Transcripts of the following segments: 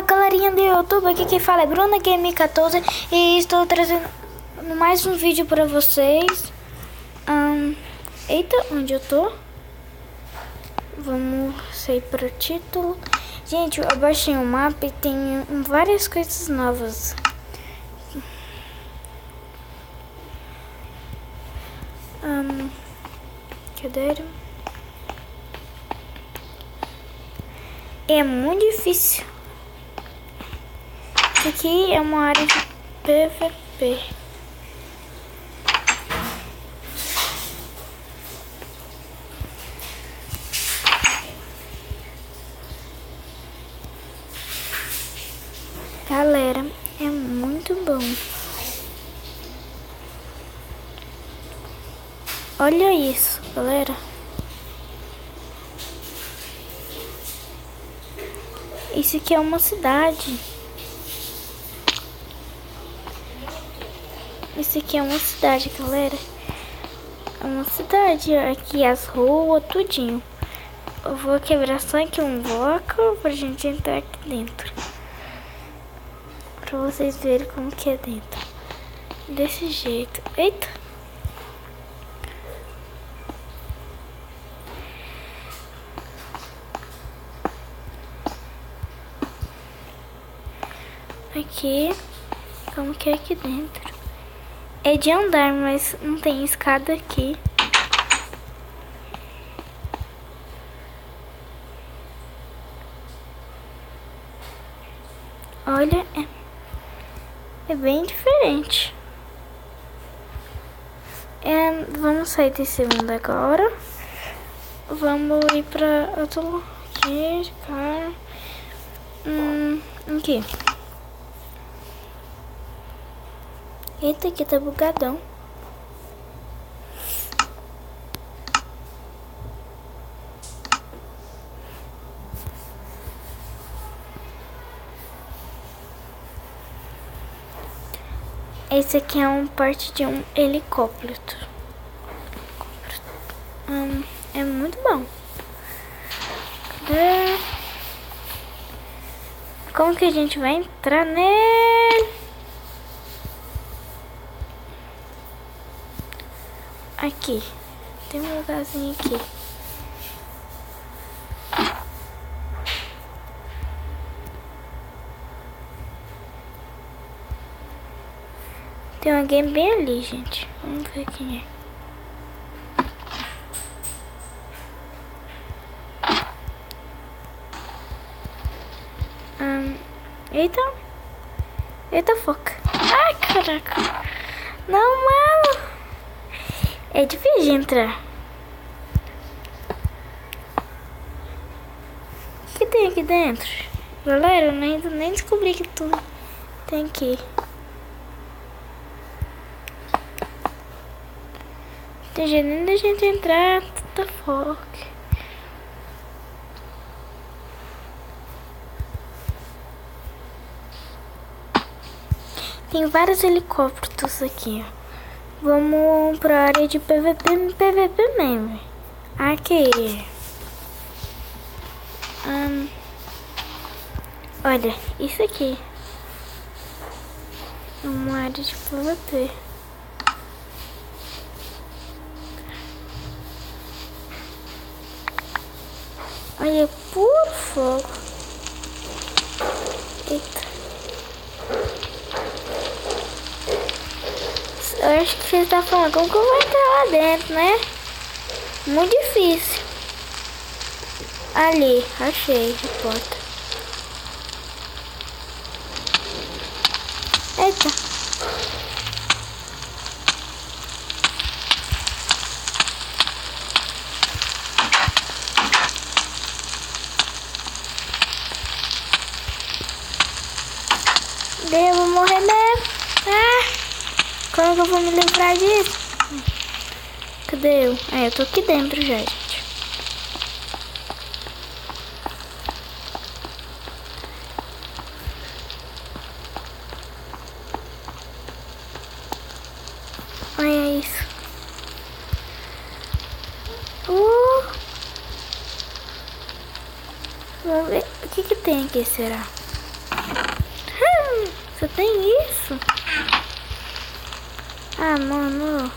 galerinha do YouTube, aqui quem fala é Bruna Game 14 e estou trazendo mais um vídeo pra vocês. Eita, onde eu tô? Vamos sair para o título. Gente, eu baixei um mapa e tem várias coisas novas. Cadê? É muito difícil. Isso aqui é uma área de PVP. Galera, é muito bom. Olha isso, galera. Isso aqui é uma cidade. Isso aqui é uma cidade, galera. É uma cidade. Aqui as ruas, tudinho. Eu vou quebrar só aqui um bloco pra gente entrar aqui dentro. Pra vocês verem como que é dentro. Desse jeito. Eita. Aqui, como que é aqui dentro? É de andar, mas não tem escada aqui. Olha, é bem diferente. Vamos sair desse mundo agora. Vamos ir pra outro lugar. Aqui. Eita, aqui tá bugadão. Esse aqui é um parte de um helicóptero. É muito bom. Como que a gente vai entrar nele? Aqui. Tem um lugarzinho aqui. Tem alguém bem ali, gente. Vamos ver quem é. Eita. Eita, foca. Ai, caraca. Não, mano. É difícil de entrar. O que tem aqui dentro? Galera, eu nem descobri que tudo tem aqui. Tem jeito nem da gente entrar. Tá foca. Tem vários helicópteros aqui, ó. Vamos pra área de PVP mesmo. Aqui. Olha, isso aqui. Uma área de PVP. Olha, puro fogo. Eita. Eu acho que você está falando como que eu vou entrar lá dentro, né? Muito difícil. Ali, achei a porta. Eita. Devo morrer mesmo. Como que eu vou me livrar disso? Cadê eu? Eu tô aqui dentro já, gente. Olha isso. Vamos ver o que tem aqui, será? Nem isso? Ah, mano.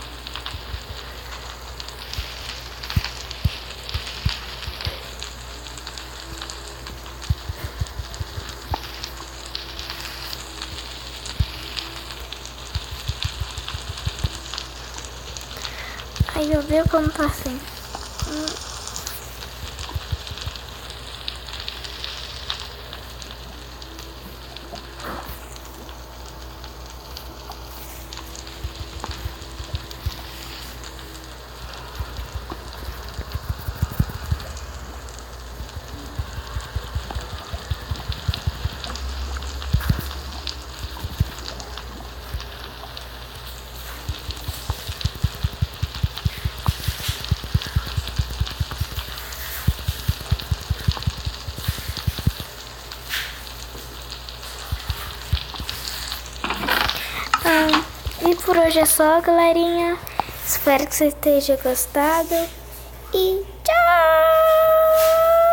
Ai, eu vi como tá assim. E por hoje é só, galerinha. Espero que você tenha gostado. E tchau!